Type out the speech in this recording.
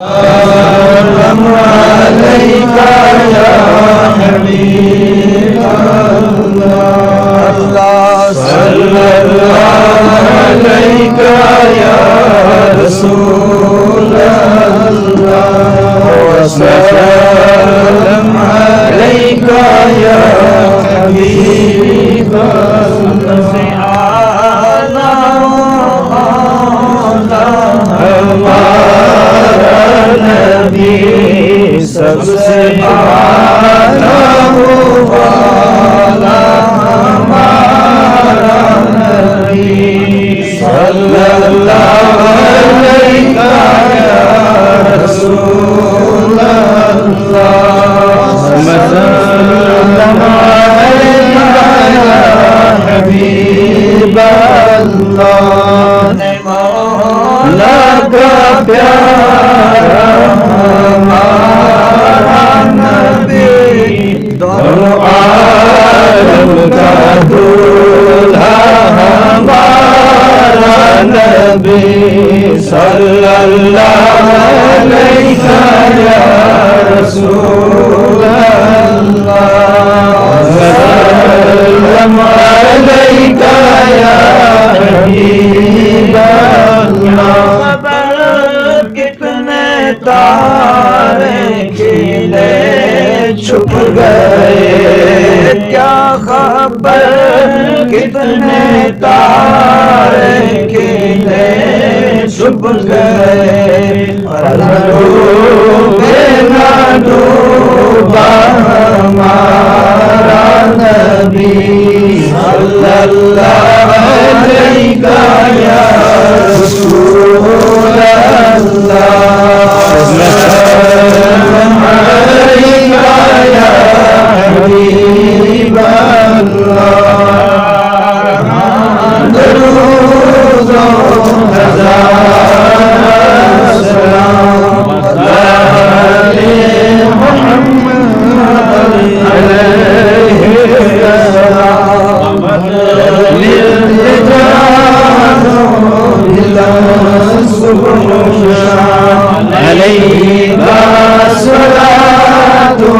सल्लम अलैका या हबीब अल्लाह सल्लल्लाहु अलैका या रसूल अल्लाह व सल्लम अलैका या हबीब सबसे आला वाला हमारा नबी सल्लल्लाहु अलैहि या रसूल अल्लाह सल्लल्लाहु अलैहि या हबीब अल्लाह मौला का प्यारा दोनों आलम का दूल्हा हमारा नबी सल्लल्लाहु अलैहि या रसूल अल्लाह सल्लल्लाहु अलैहि या हबीब अल्लाह कितने तारे खिले छुप गए क्या खबर कितने तारे खिले छुप गए ना डूबा हमारा नबी सल्लल्लाहु अलैहि या रसूल अल्लाह हबीब अल्लाह दरूद हजार सलाम अले मुहम्मद अलैहि सलाम लिल्जानो इला सुबह अलैहि सलातो